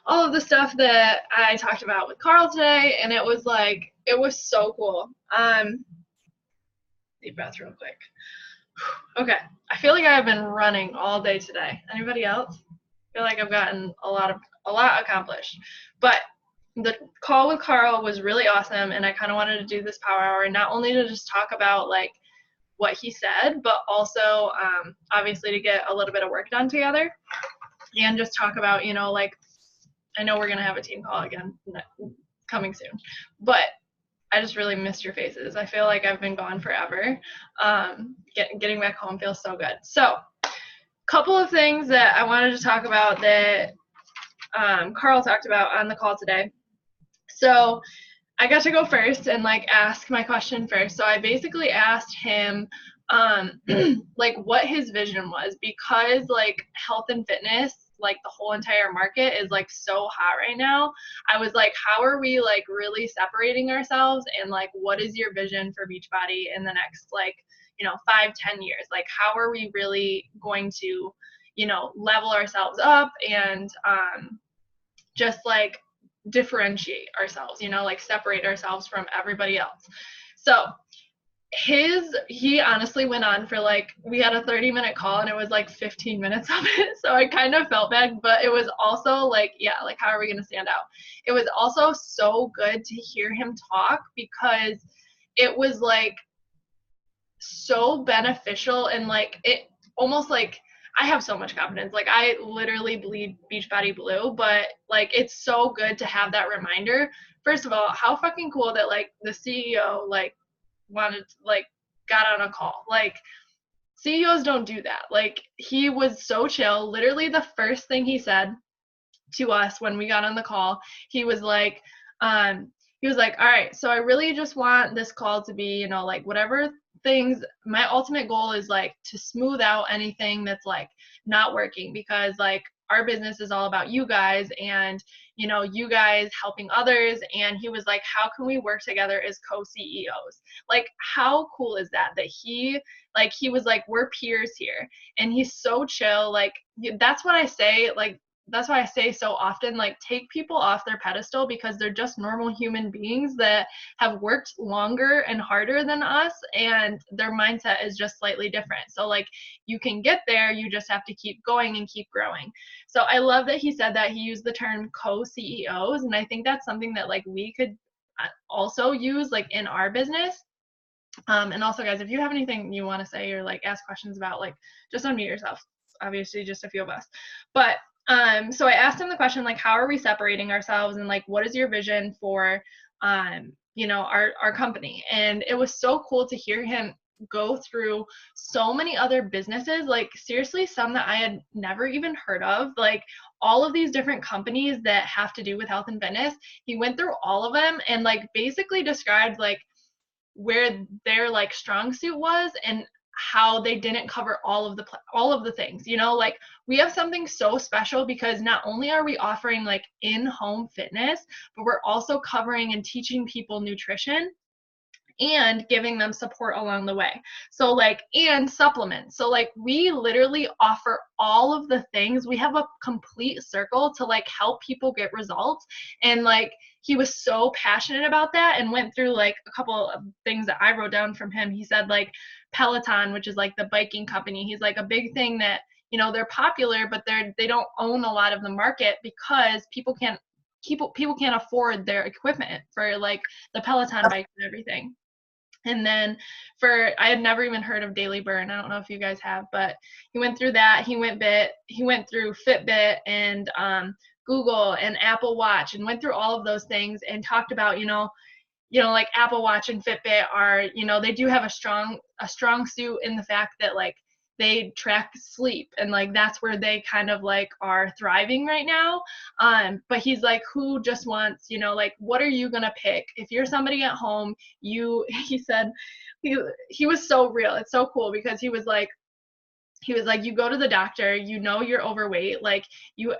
all of the stuff that I talked about with Carl today, and it was so cool. Deep breath real quick. Okay, I feel like I've been running all day today. Anybody else? I feel like I've gotten a lot accomplished. But the call with Carl was really awesome, and I kind of wanted to do this power hour, not only to just talk about like what he said, but also obviously to get a little bit of work done together and just talk about, like I know we're gonna have a team call again coming soon, but I just really missed your faces. I feel like I've been gone forever. Getting back home feels so good. So, couple of things that I wanted to talk about that Carl talked about on the call today. So, I got to go first and like ask my question first. So I basically asked him like what his vision was, because like health and fitness, like the whole entire market is like so hot right now. I was like, how are we like really separating ourselves, and like what is your vision for Beachbody in the next like 5-10 years? Like how are we really going to level ourselves up and just like differentiate ourselves, like separate ourselves from everybody else. So he honestly went on for like, we had a 30-minute call and it was like 15 minutes of it. So I kind of felt bad, but it was also like, yeah, like how are we going to stand out? It was also so good to hear him talk, because it was like so beneficial, and like it almost like I have so much confidence. Like I literally bleed Beachbody blue, but like it's so good to have that reminder. First of all, how fucking cool that like the CEO like wanted like got on a call. Like CEOs don't do that. Like he was so chill. Literally the first thing he said to us when we got on the call, he was like, all right, so I really just want this call to be, like whatever things, my ultimate goal is like to smooth out anything that's like not working, because like our business is all about you guys, and you guys helping others. And he was like, how can we work together as co-CEOs? Like how cool is that he was like, we're peers here. And he's so chill. Like that's what I say, like that's why I say so often, like take people off their pedestal, because they're just normal human beings that have worked longer and harder than us, and their mindset is just slightly different. So like you can get there, you just have to keep going and keep growing. So I love that he said that. He used the term co-CEOs, and I think that's something that like we could also use like in our business. And also guys, if you have anything you want to say or like ask questions about, like just unmute yourself. Obviously just a few of us. But so I asked him the question, like, how are we separating ourselves, and like, what is your vision for, our company? And it was so cool to hear him go through so many other businesses, like seriously, some that I had never even heard of, like all of these different companies that have to do with health and fitness. He went through all of them and like basically described like where their like strong suit was, and how they didn't cover all of the things. Like we have something so special, because not only are we offering like in-home fitness, but we're also covering and teaching people nutrition and giving them support along the way. So like, and supplements. So like we literally offer all of the things. We have a complete circle to like help people get results. And like he was so passionate about that, and went through like a couple of things that I wrote down from him. He said like Peloton, which is like the biking company. He's like, a big thing that they're popular, but they don't own a lot of the market, because people can't afford their equipment for like the Peloton bike and everything. And then I had never even heard of Daily Burn. I don't know if you guys have, but he went through that. He went through Fitbit and Google and Apple Watch, and went through all of those things, and talked about, like Apple Watch and Fitbit are, they do have a strong suit in the fact that like they track sleep, and like that's where they kind of like are thriving right now. But he's like, who just wants, like what are you gonna pick if you're somebody at home? He said, he was so real. It's so cool, because he was like, you go to the doctor, you're overweight, like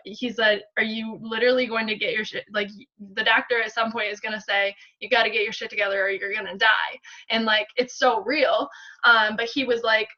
he said, are you literally going to get your shit, like the doctor at some point is going to say, you got to get your shit together or you're going to die. And like it's so real. But he was like,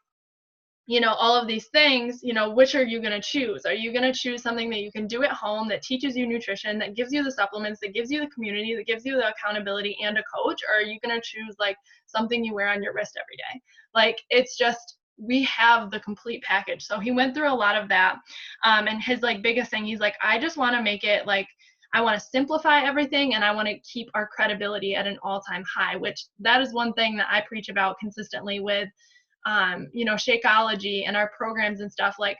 all of these things, which are you going to choose? Are you going to choose something that you can do at home that teaches you nutrition, that gives you the supplements, that gives you the community, that gives you the accountability and a coach? Or are you going to choose like something you wear on your wrist every day? Like, it's just, we have the complete package. So he went through a lot of that. And his like biggest thing, he's like, I just want to make it like, I want to simplify everything, and I want to keep our credibility at an all-time high, which that is one thing that I preach about consistently with Shakeology and our programs and stuff. Like,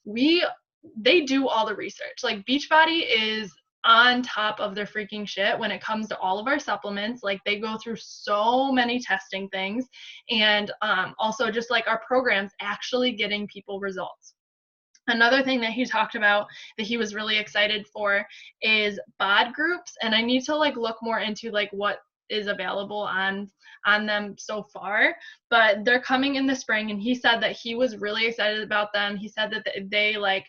they do all the research. Like, Beachbody is on top of their freaking shit when it comes to all of our supplements. Like, they go through so many testing things, and also just like our programs actually getting people results. Another thing that he talked about that he was really excited for is bod groups, and I need to like look more into like what is available on them so far, but they're coming in the spring, and he said that he was really excited about them. He said that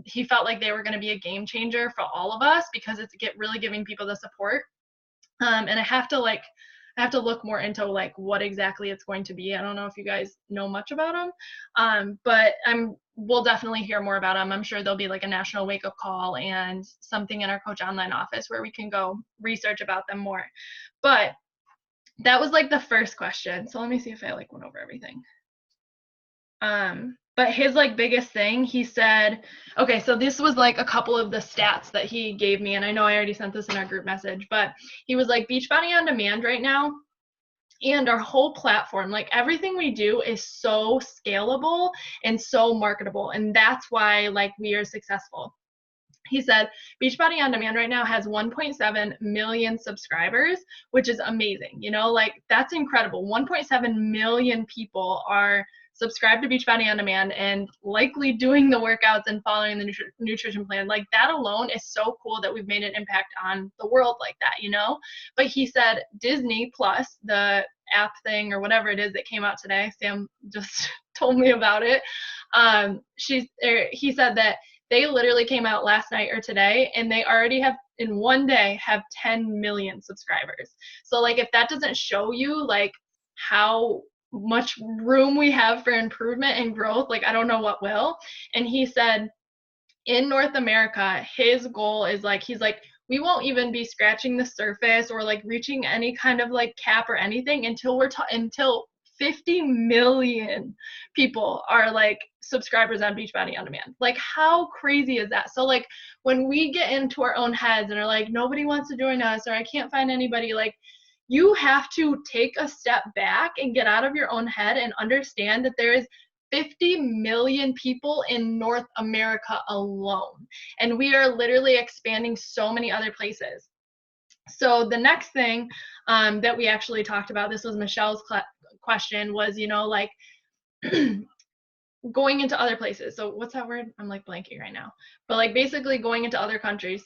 he felt like they were going to be a game changer for all of us, because it's really giving people the support. And I have to look more into like what exactly it's going to be. I don't know if you guys know much about them, but we'll definitely hear more about them. I'm sure there'll be like a national wake up call and something in our Coach Online office where we can go research about them more. But that was like the first question. So let me see if I like went over everything. But his like biggest thing, he said, okay, so this was like a couple of the stats that he gave me, and I know I already sent this in our group message, but he was like, Beachbody On Demand right now, and our whole platform, like everything we do is so scalable and so marketable, and that's why like we are successful. He said Beachbody On Demand right now has 1.7 million subscribers, which is amazing. Like, that's incredible. 1.7 million people are subscribed to Beachbody On Demand and likely doing the workouts and following the nutrition plan. Like, that alone is so cool that we've made an impact on the world like that, But he said Disney Plus, the app thing or whatever it is that came out today, Sam just told me about it. He said that they literally came out last night or today, and they already have, in one day, have 10 million subscribers. So like, if that doesn't show you like how much room we have for improvement and growth, like, I don't know what will. And he said in North America, his goal is like, he's like, we won't even be scratching the surface or like reaching any kind of like cap or anything until until 50 million people are like subscribers on Beachbody On Demand. Like, how crazy is that? So like, when we get into our own heads and are like, nobody wants to join us, or I can't find anybody, like, you have to take a step back and get out of your own head and understand that there is 50 million people in North America alone, and we are literally expanding so many other places. So the next thing that we actually talked about, this was Michelle's question, was like going into other places. So what's that word? I'm like blanking right now, but like basically going into other countries.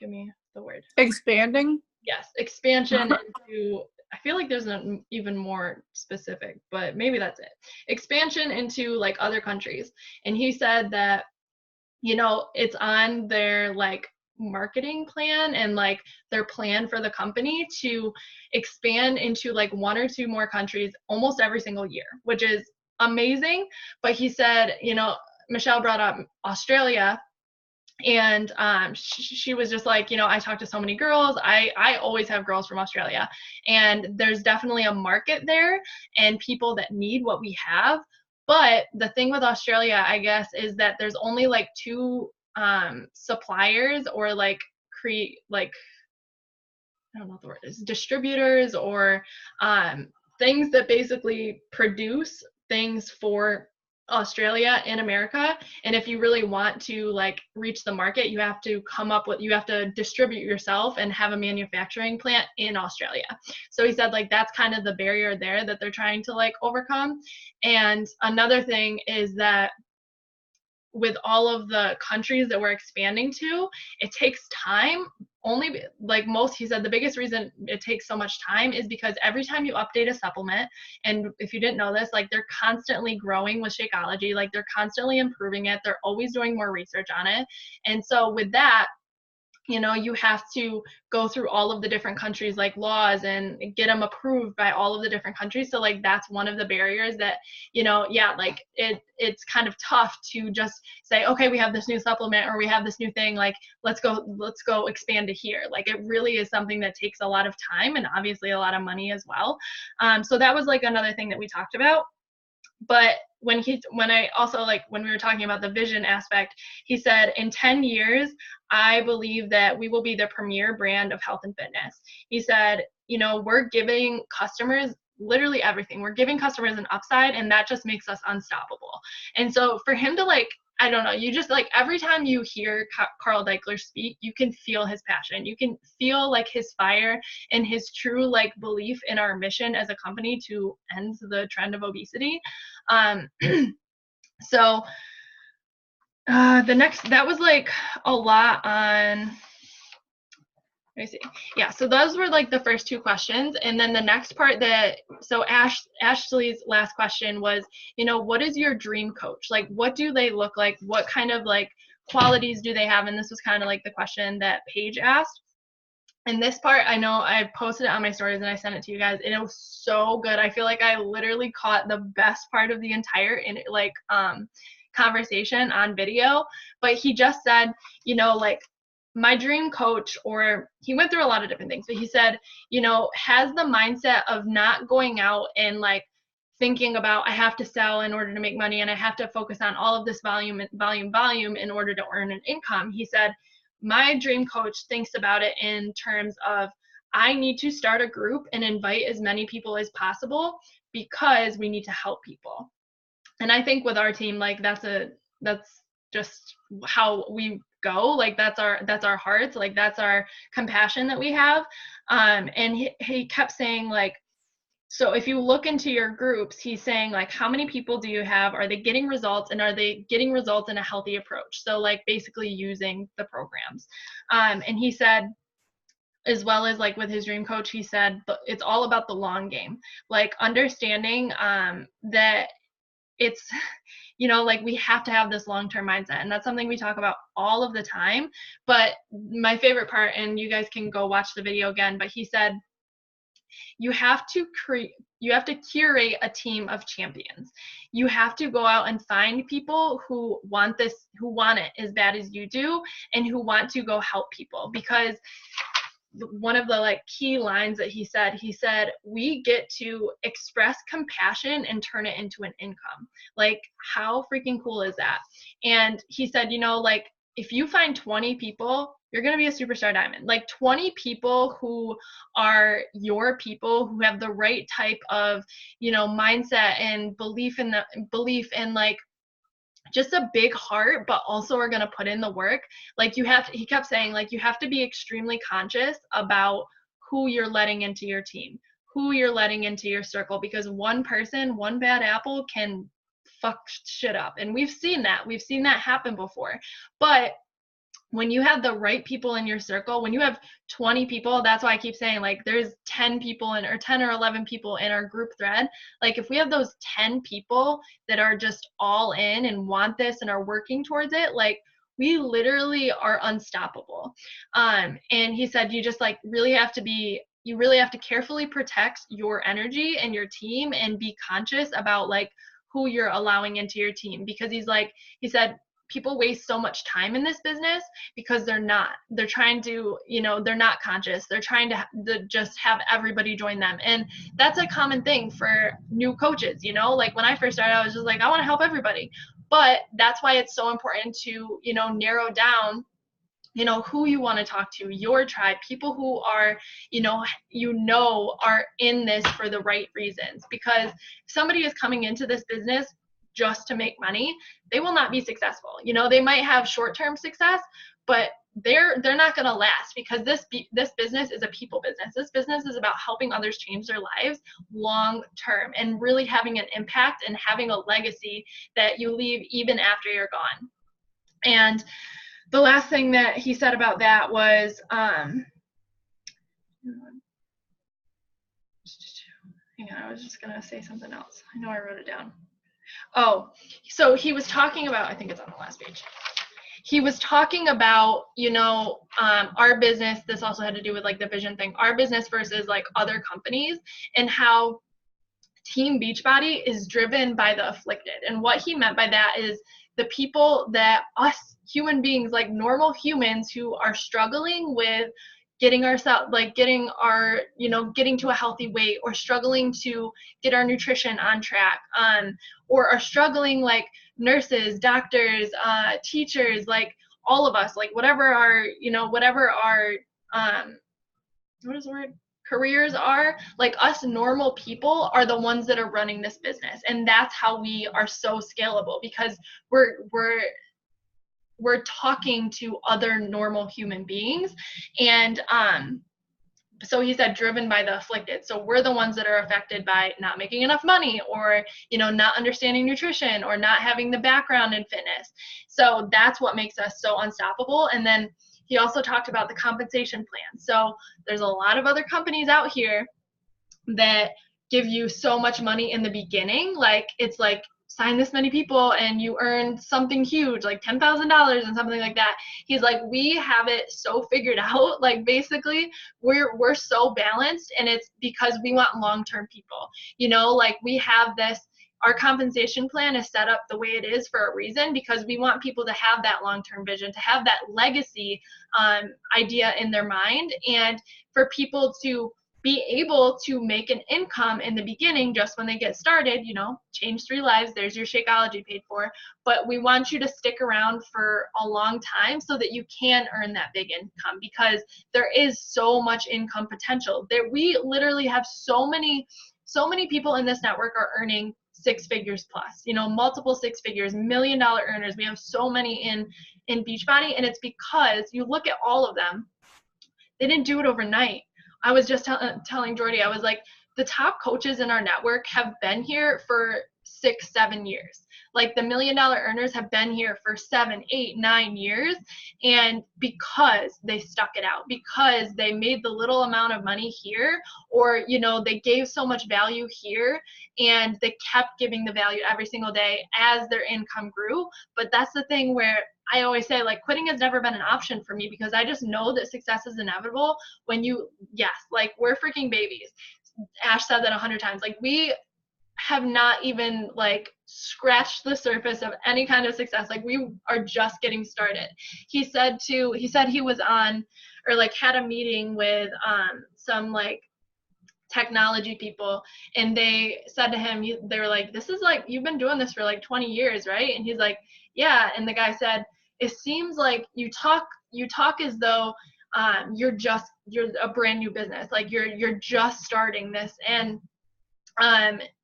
Give me the word. Expanding. Yes, expansion into, I feel like there's an even more specific, but maybe that's it. Expansion into like other countries. And he said that it's on their like marketing plan and like their plan for the company to expand into like 1 or 2 more countries almost every single year, which is amazing. But he said, Michelle brought up Australia, and she was just like, I talked to so many girls. I always have girls from Australia, and there's definitely a market there and people that need what we have. But the thing with Australia, I guess, is that there's only like 2 suppliers or like I don't know what the word is, distributors or things that basically produce things for Australia and America. And if you really want to like reach the market, you have to distribute yourself and have a manufacturing plant in Australia. So he said like that's kind of the barrier there that they're trying to like overcome. And another thing is that with all of the countries that we're expanding to, it takes time. Only like he said the biggest reason it takes so much time is because every time you update a supplement, and if you didn't know this, like they're constantly growing with Shakeology, like they're constantly improving it, they're always doing more research on it. And so with that, You know, you have to go through all of the different countries like laws and get them approved by all of the different countries. So like that's one of the barriers that, you know, yeah, like it's kind of tough to just say, okay, we have this new supplement or we have this new thing, like let's go expand to here. Like it really is something that takes a lot of time and obviously a lot of money as well. So that was like another thing that we talked about. But when I also, like when we were talking about the vision aspect, he said in 10 years, I believe that we will be the premier brand of health and fitness. He said, you know, we're giving customers literally everything. We're giving customers an upside, and that just makes us unstoppable. And so for him to like, I don't know, you just like every time you hear Carl Deikler speak, you can feel his passion. You can feel like his fire and his true like belief in our mission as a company to end the trend of obesity. So that was like a lot on, let me see. Yeah, so those were like the first two questions. And then the next part so Ashley's last question was, you know, what is your dream coach? Like, what do they look like? What kind of like qualities do they have? And this was kind of like the question that Paige asked. And this part, I know I posted it on my stories and I sent it to you guys, and it was so good. I feel like I literally caught the best part of the entire conversation on video. But he just said, you know, like my dream coach, or he went through a lot of different things, but he said, you know, has the mindset of not going out and like thinking about I have to sell in order to make money and I have to focus on all of this volume in order to earn an income. He said, my dream coach thinks about it in terms of I need to start a group and invite as many people as possible because we need to help people. And I think with our team, like that's just how we go. Like that's our hearts, like that's our compassion that we have. And he kept saying like, so if you look into your groups, he's saying like, how many people do you have? Are they getting results, and are they getting results in a healthy approach? So like basically using the programs. And he said, as well as like with his dream coach, he said it's all about the long game, like understanding that it's, you know, like we have to have this long-term mindset, and that's something we talk about all of the time. But my favorite part, and you guys can go watch the video again, but he said you have to curate a team of champions. You have to go out and find people who want it as bad as you do, and who want to go help people. Because one of the like key lines that he said, we get to express compassion and turn it into an income. Like, how freaking cool is that? And he said, you know, like if you find 20 people, you're going to be a superstar diamond. Like 20 people who are your people, who have the right type of, you know, mindset and belief in like just a big heart, but also are going to put in the work. Like he kept saying, like, you have to be extremely conscious about who you're letting into your team, who you're letting into your circle, because one person, one bad apple can fuck shit up. And we've seen that happen before. But when you have the right people in your circle, when you have 20 people, that's why I keep saying like there's 10 people or 10 or 11 people in our group thread. Like if we have those 10 people that are just all in and want this and are working towards it, like we literally are unstoppable. And he said you just like really have to carefully protect your energy and your team and be conscious about like who you're allowing into your team. Because he said people waste so much time in this business because they're trying to, you know, they're not conscious. They're trying to just have everybody join them. And that's a common thing for new coaches, you know, like when I first started, I was just like, I want to help everybody. But that's why it's so important to, you know, narrow down, you know, who you want to talk to, your tribe, people who are, you know, are in this for the right reasons. Because if somebody is coming into this business just to make money, they will not be successful. You know, they might have short-term success, but they're not going to last, because this business is a people business. This business is about helping others change their lives long term and really having an impact and having a legacy that you leave even after you're gone. And the last thing that he said about that was, hang on, I was just going to say something else. I know I wrote it down. Oh, so he was talking about, I think it's on the last page. he was talking about, our business. This also had to do with like the vision thing, our business versus like other companies, and how Team Beachbody is driven by the afflicted. And what he meant by that is the people that us human beings, like normal humans who are struggling with getting ourselves, like getting our, getting to a healthy weight, or struggling to get our nutrition on track, or are struggling, like nurses, doctors, teachers, like all of us, like whatever our, what is the word? Careers are, like us normal people are the ones that are running this business. And that's how we are so scalable, because we're talking to other normal human beings. And so he said driven by the afflicted. So we're the ones that are affected by not making enough money, or not understanding nutrition, or not having the background in fitness. So that's what makes us so unstoppable. And then he also talked about the compensation plan. So there's a lot of other companies out here that give you so much money in the beginning. Like it's like, sign this many people and you earn something huge, like $10,000 and something like that. He's like, we have it so figured out. Like basically we're so balanced, and it's because we want long-term people. Like we have this, our compensation plan is set up the way it is for a reason, because we want people to have that long-term vision, to have that legacy idea in their mind, and for people to be able to make an income in the beginning just when they get started. Change 3 lives, there's your Shakeology paid for. But we want you to stick around for a long time so that you can earn that big income, because there is so much income potential there. We literally have so many people in this network are earning 6 figures plus, multiple 6 figures, $1 million earners. We have so many in Beachbody, and it's because you look at all of them, they didn't do it overnight. I was just telling Jordy, I was like, the top coaches in our network have been here for 6-7 years. Like the $1 million earners have been here for 7, 8, 9 years. And because they stuck it out, because they made the little amount of money here, or, they gave so much value here, and they kept giving the value every single day as their income grew. But that's the thing where I always say, like, quitting has never been an option for me, because I just know that success is inevitable when like we're freaking babies. Ash said that 100 times. Like we have not even like scratched the surface of any kind of success. Like we are just getting started. He said he was on, or like had a meeting with some like technology people, and they said to him, they were like, this is like, you've been doing this for like 20 years, right? And he's like, yeah. And the guy said, it seems like you talk as though you're a brand new business, like you're just starting this. And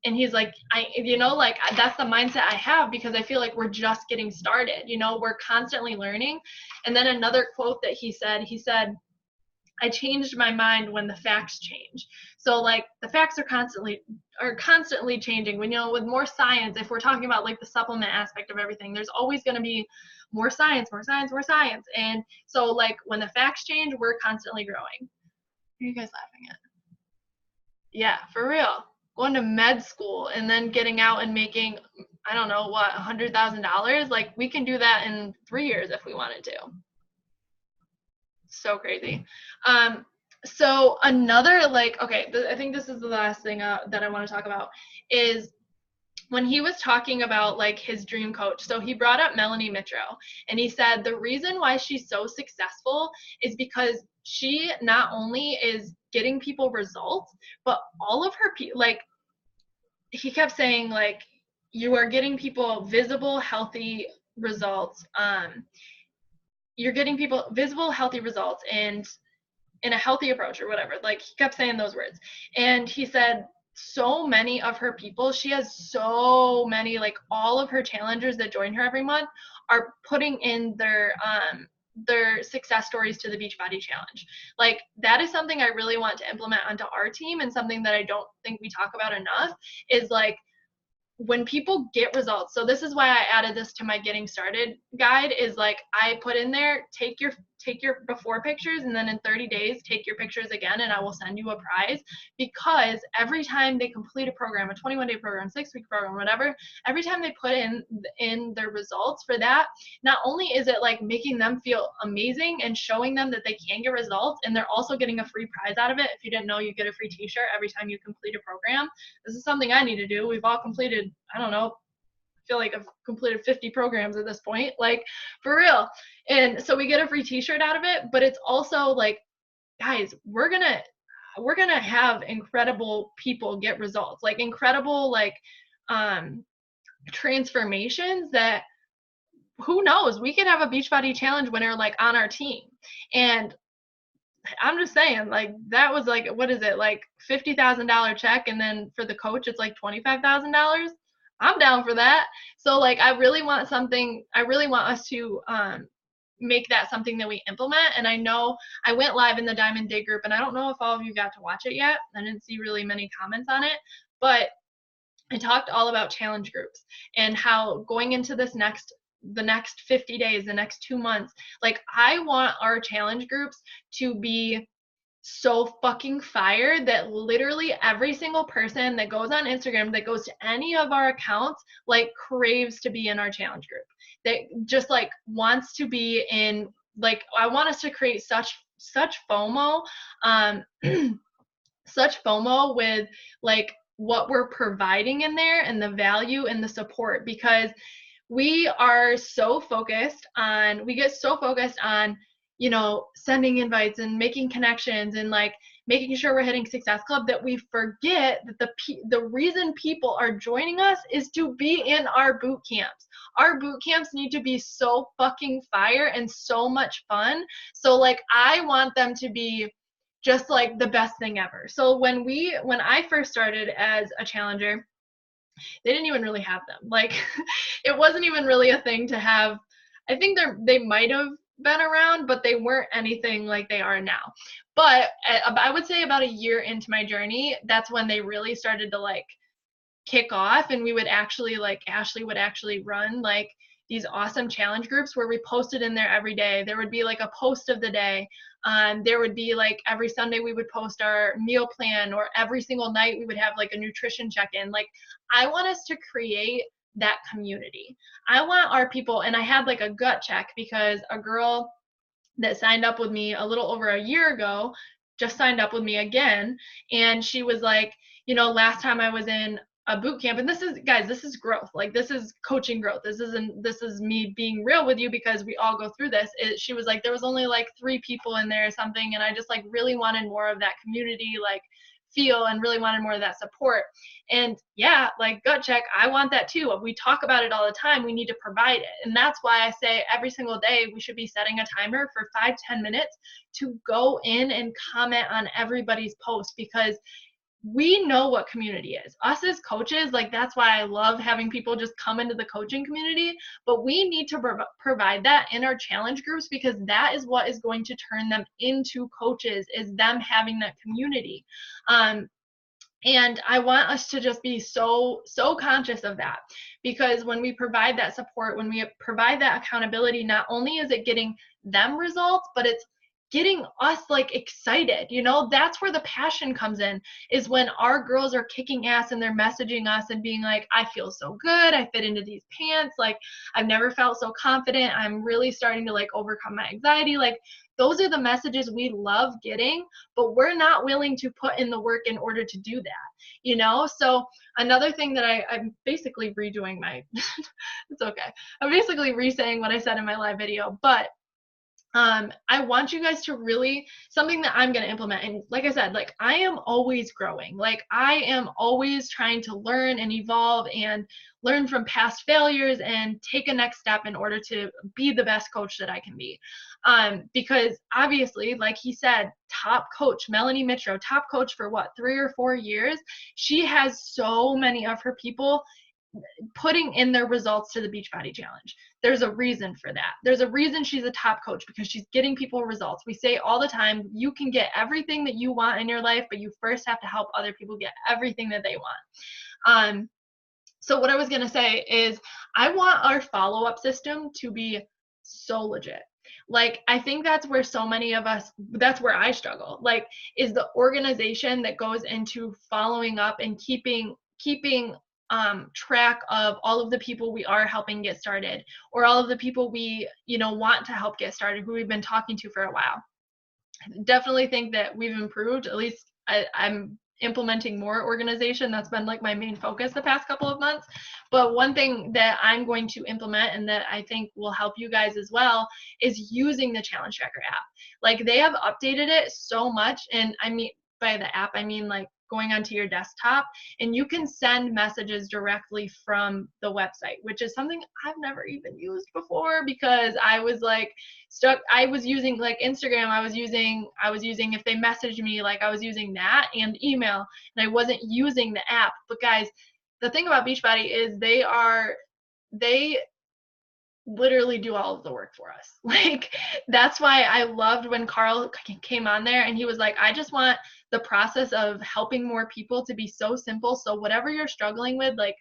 he's like, like that's the mindset I have, because I feel like we're just getting started, we're constantly learning. And then another quote that he said, I changed my mind when the facts change. So like the facts are constantly changing. When, with more science, if we're talking about like the supplement aspect of everything, there's always going to be more science. And so like when the facts change, we're constantly growing. What are you guys laughing at? Yeah, for real. Going to med school and then getting out and making, I don't know what, $100,000. Like we can do that in 3 years if we wanted to. So crazy. So another, like, okay, I think this is the last thing that I want to talk about, is when he was talking about like his dream coach. So he brought up Melanie Mitro, and he said the reason why she's so successful is because she not only is getting people results, but all of her like he kept saying, like, you are getting people visible, healthy results. You're getting people visible, healthy results, and in a healthy approach, or whatever. Like he kept saying those words. And he said so many of her people, she has so many, like all of her challengers that join her every month are putting in their success stories to the Beachbody Challenge. Like that is something I really want to implement onto our team, and something that I don't think we talk about enough is like when people get results. So this is why I added this to my getting started guide, is like I put in there, take take your before pictures, and then in 30 days, take your pictures again, and I will send you a prize. Because every time they complete a program, a 21-day program, 6-week program, whatever, every time they put in their results for that, not only is it like making them feel amazing and showing them that they can get results, and they're also getting a free prize out of it. If you didn't know, you get a free t-shirt every time you complete a program. This is something I need to do. We've all completed, I don't know, I feel like I've completed 50 programs at this point, like for real. And so we get a free t-shirt out of it, but it's also like, guys, we're gonna have incredible people get results, like incredible like transformations that, who knows, we could have a Beachbody Challenge winner like on our team. And I'm just saying, like, that was like, what is it, like $50,000 check, and then for the coach it's like $25,000. I'm down for that. So like, I really want us to make that something that we implement. And I know I went live in the Diamond Day group, and I don't know if all of you got to watch it yet. I didn't see really many comments on it, but I talked all about challenge groups and how going into the next 50 days, the next 2 months, like, I want our challenge groups to be so fucking fire that literally every single person that goes on Instagram, that goes to any of our accounts, like, craves to be in our challenge group. That just like wants to be in, like, I want us to create such FOMO, such FOMO with like what we're providing in there and the value and the support, because we get so focused on, you know, sending invites and making connections and like making sure we're hitting Success Club, that we forget that the reason people are joining us is to be in our boot camps. Our boot camps need to be so fucking fire and so much fun. So like, I want them to be just like the best thing ever. So when I first started as a challenger, they didn't even really have them. Like, it wasn't even really a thing to have. I think they might have been around, but they weren't anything like they are now. But I would say about a year into my journey, that's when they really started to like kick off, and we would actually, like, Ashley would actually run like these awesome challenge groups where we posted in there every day. There would be like a post of the day. There would be like every Sunday we would post our meal plan, or every single night we would have like a nutrition check-in. Like, I want us to create that community. I want our people, and I had like a gut check because a girl that signed up with me a little over a year ago just signed up with me again, and she was like, you know, last time I was in a boot camp, and this is, guys, this is growth. Like, this is coaching growth. This is me being real with you, because we all go through this. She was like, there was only like 3 people in there or something, and I just like really wanted more of that community like feel, and really wanted more of that support. And yeah, like, gut check, I want that too. We talk about it all the time. We need to provide it. And that's why I say every single day we should be setting a timer for 5-10 minutes to go in and comment on everybody's post, because we know what community is. Us as coaches, like, that's why I love having people just come into the coaching community, but we need to provide that in our challenge groups, because that is what is going to turn them into coaches, is them having that community. And I want us to just be so conscious of that, because when we provide that support, when we provide that accountability, not only is it getting them results, but it's getting us like excited. You know, that's where the passion comes in, is when our girls are kicking ass and they're messaging us and being like, I feel so good, I fit into these pants, like, I've never felt so confident, I'm really starting to like overcome my anxiety. Like, those are the messages we love getting, but we're not willing to put in the work in order to do that, you know? So another thing that I'm basically redoing my, it's okay. I'm basically re-saying what I said in my live video, but I want you guys to really, something that I'm going to implement. And like I said, like, I am always growing. Like, I am always trying to learn and evolve and learn from past failures and take a next step in order to be the best coach that I can be. Because obviously, like he said, top coach, Melanie Mitro, top coach for what, 3 or 4 years. She has so many of her people putting in their results to the Beachbody Challenge. There's a reason for that. There's a reason she's a top coach, because she's getting people results. We say all the time, you can get everything that you want in your life, but you first have to help other people get everything that they want. So what I was going to say is, I want our follow-up system to be so legit. Like, I think that's where so many of us, that's where I struggle, like, is the organization that goes into following up and keeping track of all of the people we are helping get started, or all of the people we, want to help get started, who we've been talking to for a while. Definitely think that we've improved. At least I'm implementing more organization. That's been like my main focus the past couple of months. But one thing that I'm going to implement, and that I think will help you guys as well, is using the Challenge Tracker app. Like, they have updated it so much, and I mean, by the app, I mean like going onto your desktop, and you can send messages directly from the website, which is something I've never even used before, because I was like stuck. I was using like Instagram. I was using if they messaged me, like I was using that and email, and I wasn't using the app. But guys, the thing about Beachbody is they literally do all of the work for us. Like, that's why I loved when Carl came on there and he was like, I just want the process of helping more people to be so simple. So whatever you're struggling with, like,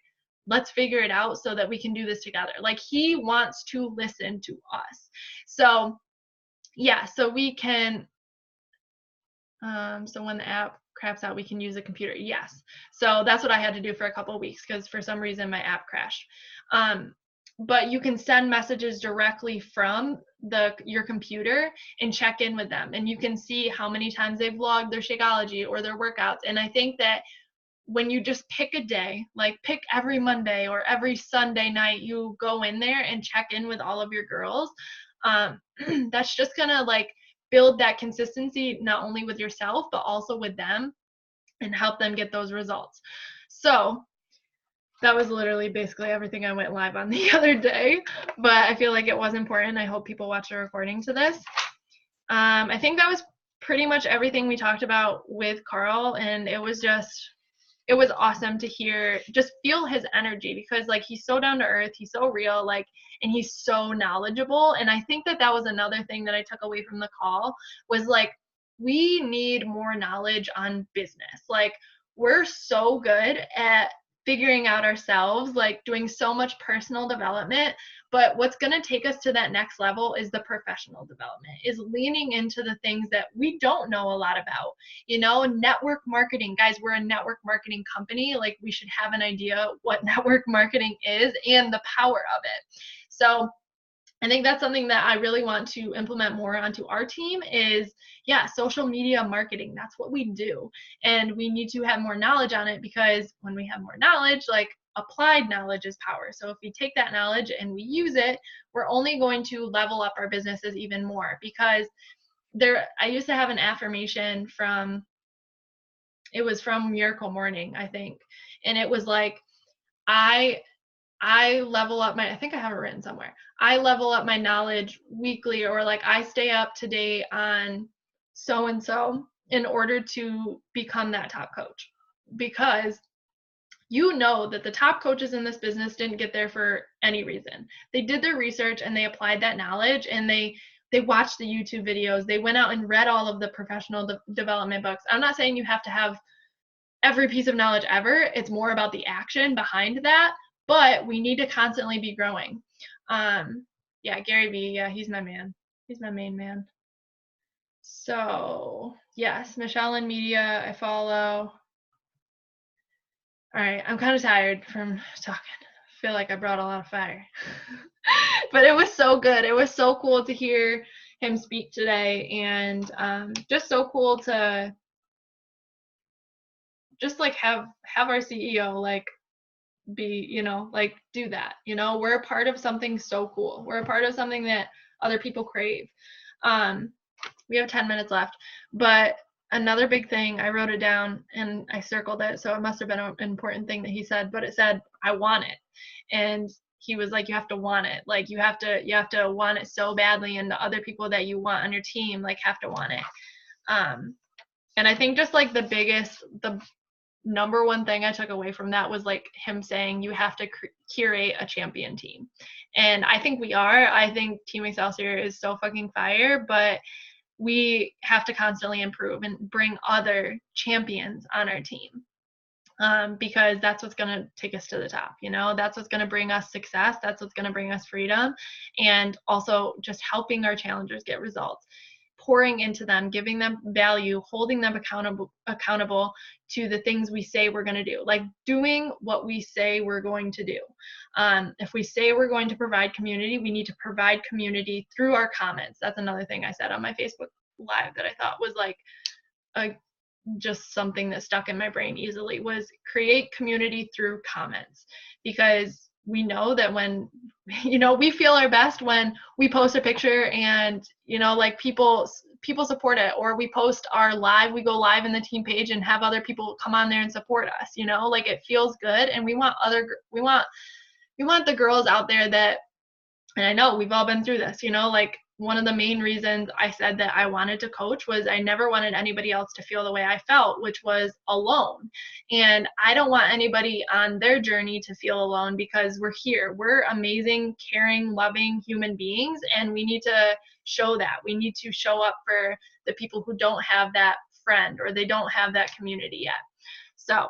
let's figure it out so that we can do this together. Like, he wants to listen to us. So yeah, so we can, so when the app craps out, we can use a computer. Yes. So that's what I had to do for a couple of weeks, because for some reason my app crashed. But you can send messages directly from your computer and check in with them, and you can see how many times they've logged their Shakeology or their workouts. And I think that when you just pick a day, like pick every Monday or every Sunday night, you go in there and check in with all of your girls, that's just gonna like build that consistency, not only with yourself but also with them, and help them get those results. So that was literally basically everything I went live on the other day, but I feel like it was important. I hope people watch the recording to this. I think that was pretty much everything we talked about with Carl, and it was awesome to just feel his energy, because like, he's so down to earth, he's so real, like, and he's so knowledgeable. And I think that was another thing that I took away from the call, was like, we need more knowledge on business. Like, we're so good at figuring out ourselves, like doing so much personal development, but what's going to take us to that next level is the professional development, is leaning into the things that we don't know a lot about. Network marketing, guys, we're a network marketing company. Like, we should have an idea what network marketing is and the power of it. So I think that's something that I really want to implement more onto our team is, social media marketing. That's what we do. And we need to have more knowledge on it, because when we have more knowledge, like, applied knowledge is power. So if we take that knowledge and we use it, we're only going to level up our businesses even more. Because I used to have an affirmation it was from Miracle Morning, I think. And it was like, I level up I think I have it written somewhere. I level up my knowledge weekly, or like, I stay up to date on so-and-so in order to become that top coach. Because that the top coaches in this business didn't get there for any reason. They did their research and they applied that knowledge, and they watched the YouTube videos. They went out and read all of the professional development books. I'm not saying you have to have every piece of knowledge ever. It's more about the action behind that. But we need to constantly be growing. Gary Vee, he's my man. He's my main man. So yes, Michelle in Media, I follow. All right, I'm kind of tired from talking. I feel like I brought a lot of fire. But it was so good. It was so cool to hear him speak today, and just so cool to just like have our CEO like be, like, do that. We're a part of something so cool. We're a part of something that other people crave. We have 10 minutes left, but another big thing, I wrote it down and I circled it, so it must have been an important thing that he said, but it said, I want it. And he was like, you have to want it. Like, you have to want it so badly, and the other people that you want on your team, like, have to want it. And I think just like the number one thing I took away from that was like him saying, you have to curate a champion team. And I think we are. I think Team Excelsior is so fucking fire, but we have to constantly improve and bring other champions on our team. because that's what's going to take us to the top. That's what's going to bring us success. That's what's going to bring us freedom. And also just helping our challengers get results, pouring into them, giving them value, holding them accountable to the things we say we're going to do, like doing what we say we're going to do. If we say we're going to provide community, we need to provide community through our comments. That's another thing I said on my Facebook Live that I thought was like just something that stuck in my brain easily, was create community through comments, because we know that when we feel our best when we post a picture and like people support it, or we post our live, we go live in the team page and have other people come on there and support us, like it feels good. And we want the girls out there that, and I know we've all been through this, like one of the main reasons I said that I wanted to coach was I never wanted anybody else to feel the way I felt, which was alone. And I don't want anybody on their journey to feel alone, because we're here. We're amazing, caring, loving human beings, and we need to show that. We need to show up for the people who don't have that friend, or they don't have that community yet. So,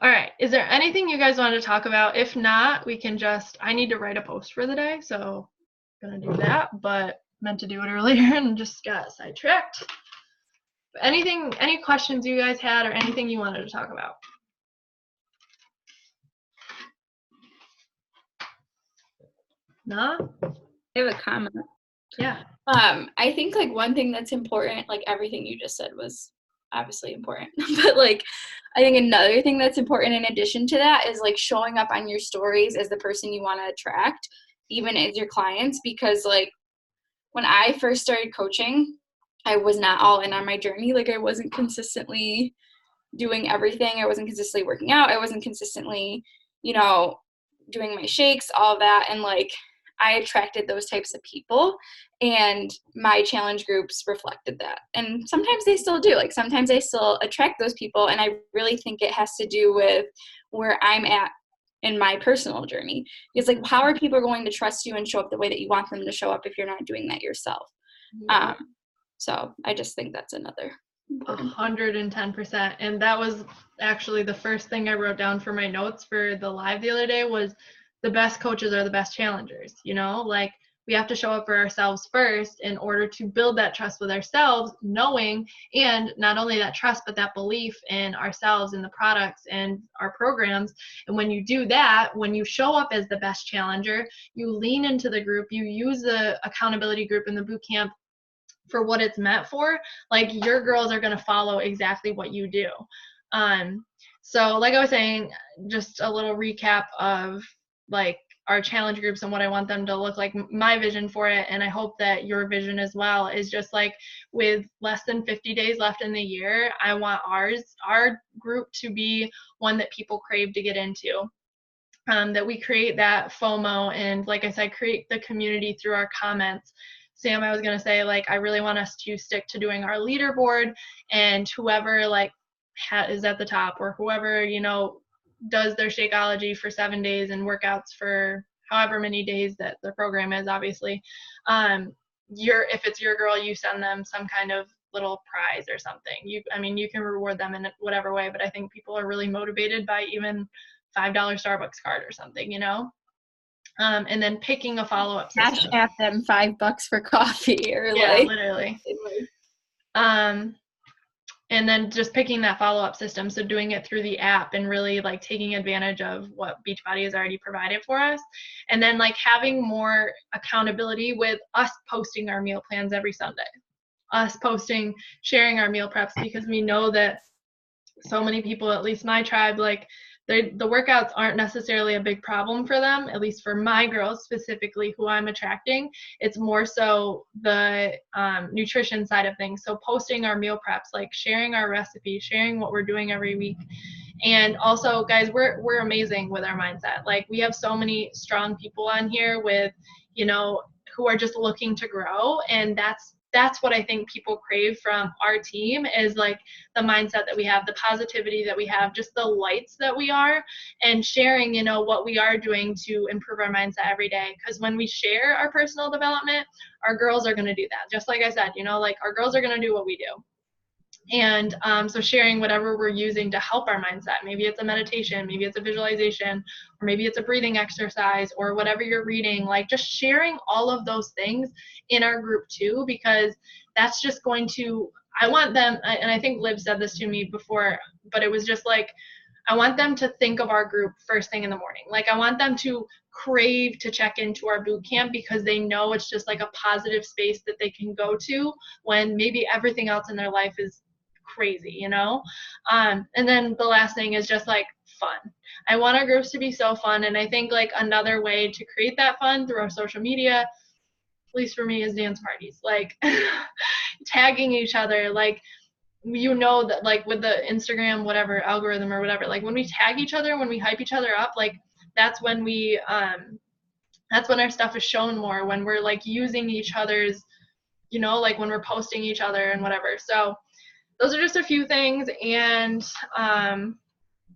all right. Is there anything you guys want to talk about? If not, we can I need to write a post for the day, so I'm going to do that, but meant to do it earlier and just got sidetracked. But any questions you guys had, or anything you wanted to talk about? No? I have a comment. Yeah. I think like one thing that's important, like everything you just said was obviously important, but like I think another thing that's important in addition to that is like showing up on your stories as the person you want to attract, even as your clients, because like when I first started coaching, I was not all in on my journey. Like I wasn't consistently doing everything. I wasn't consistently working out. I wasn't consistently, doing my shakes, all of that. And like I attracted those types of people, and my challenge groups reflected that. And sometimes they still do. Like sometimes I still attract those people, and I really think it has to do with where I'm at in my personal journey. It's like, how are people going to trust you and show up the way that you want them to show up if you're not doing that yourself? So I just think that's another 110%. And that was actually the first thing I wrote down for my notes for the live the other day, was the best coaches are the best challengers. Like we have to show up for ourselves first in order to build that trust with ourselves, knowing, and not only that trust, but that belief in ourselves and the products and our programs. And when you do that, when you show up as the best challenger, you lean into the group, you use the accountability group in the boot camp for what it's meant for. Like your girls are going to follow exactly what you do. So like I was saying, just a little recap of like our challenge groups and what I want them to look like, my vision for it. And I hope that your vision as well is just like, with less than 50 days left in the year, I want our group to be one that people crave to get into. That we create that FOMO, and like I said, create the community through our comments. Sam, I was going to say, like, I really want us to stick to doing our leaderboard, and whoever like is at the top, or whoever, does their Shakeology for 7 days and workouts for however many days that the program is, obviously, if it's your girl, you send them some kind of little prize or something. You can reward them in whatever way, but I think people are really motivated by even $5 Starbucks card or something, and then picking a follow-up system. Cash at them $5 for coffee, or yeah, literally. And then just picking that follow-up system, so doing it through the app and really like taking advantage of what Beachbody has already provided for us. And then like having more accountability with us posting our meal plans every Sunday, us sharing our meal preps, because we know that so many people, at least my tribe, like the workouts aren't necessarily a big problem for them, at least for my girls specifically who I'm attracting. It's more so the nutrition side of things. So posting our meal preps, like sharing our recipes, sharing what we're doing every week. And also, guys, we're amazing with our mindset. Like we have so many strong people on here with, who are just looking to grow. And that's what I think people crave from our team, is like the mindset that we have, the positivity that we have, just the lights that we are, and sharing, what we are doing to improve our mindset every day. Because when we share our personal development, our girls are going to do that. Just like I said, like our girls are going to do what we do. And so sharing whatever we're using to help our mindset. Maybe it's a meditation, maybe it's a visualization, or maybe it's a breathing exercise, or whatever you're reading, like just sharing all of those things in our group too, because that's just going to, I want them, and I think Liv said this to me before, but it was just like, I want them to think of our group first thing in the morning. Like I want them to crave to check into our boot camp because they know it's just like a positive space that they can go to when maybe everything else in their life is crazy, you know? And then the last thing is just like fun. I want our groups to be so fun. And I think like another way to create that fun through our social media, at least for me, is dance parties. Like tagging each other, like, you know, that like with the Instagram whatever algorithm or whatever, like when we tag each other, when we hype each other up, like that's when we that's when our stuff is shown more, when we're like using each other's, you know, like when we're posting each other and whatever. So those are just a few things, and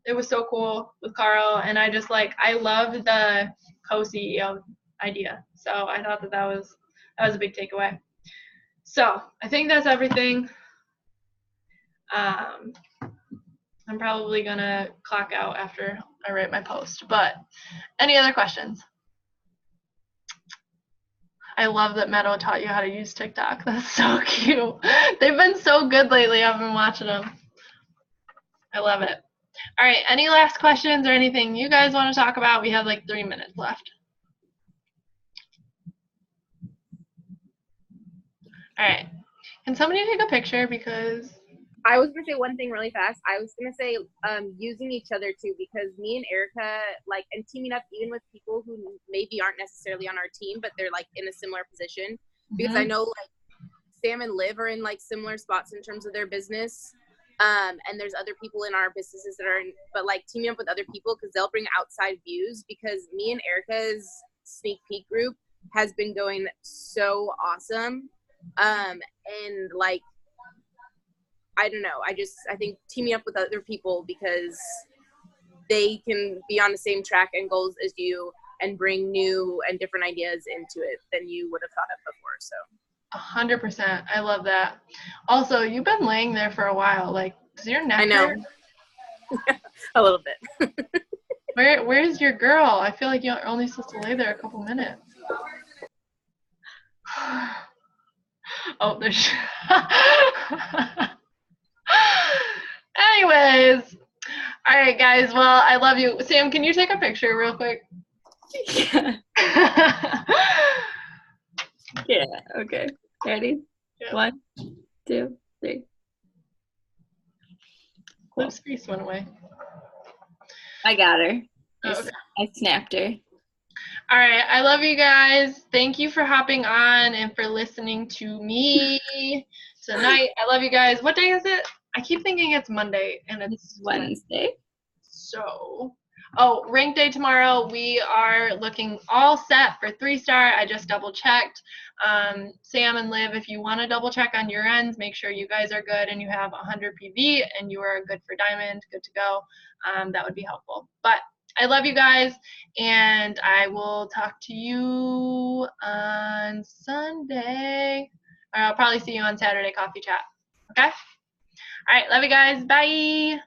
it was so cool with Carl, and I just like, I loved the co-CEO idea, so I thought that was a big takeaway. So I think that's everything. I'm probably gonna clock out after I write my post, but any other questions? I love that Meadow taught you how to use TikTok. That's so cute. They've been so good lately. I've been watching them. I love it. All right, any last questions or anything you guys want to talk about? We have like 3 minutes left. All right, can somebody take a picture, because I was gonna say one thing really fast. I was gonna say using each other too, because me and Erica, like, and teaming up even with people who maybe aren't necessarily on our team, but they're like in a similar position. Because I know like Sam and Liv are in like similar spots in terms of their business. And there's other people in our businesses that are in, but like teaming up with other people because they'll bring outside views, because me and Erica's sneak peek group has been going so awesome. And like, I don't know. I think teaming up with other people, because they can be on the same track and goals as you and bring new and different ideas into it than you would have thought of before. So 100%. I love that. Also, you've been laying there for a while. Like, does your neck I know. hurt? A little bit. Where's your girl? I feel like you're only supposed to lay there a couple minutes. Oh, there's. Anyways, all right, guys. Well, I love you. Sam, can you take a picture real quick? Yeah. Yeah. Okay. Ready? Yeah. 1, 2, 3. Liv's face went away. I got her. Oh, okay. I snapped her. All right. I love you guys. Thank you for hopping on and for listening to me tonight. I love you guys. What day is it? I keep thinking it's Monday, and it's Wednesday. So, rank day tomorrow. We are looking all set for 3-star. I just double checked. Sam and Liv, if you want to double check on your ends, make sure you guys are good and you have 100 PV and you are good for diamond, good to go. That would be helpful. But I love you guys, and I will talk to you on Sunday. Or I'll probably see you on Saturday coffee chat. Okay? All right, love you guys. Bye.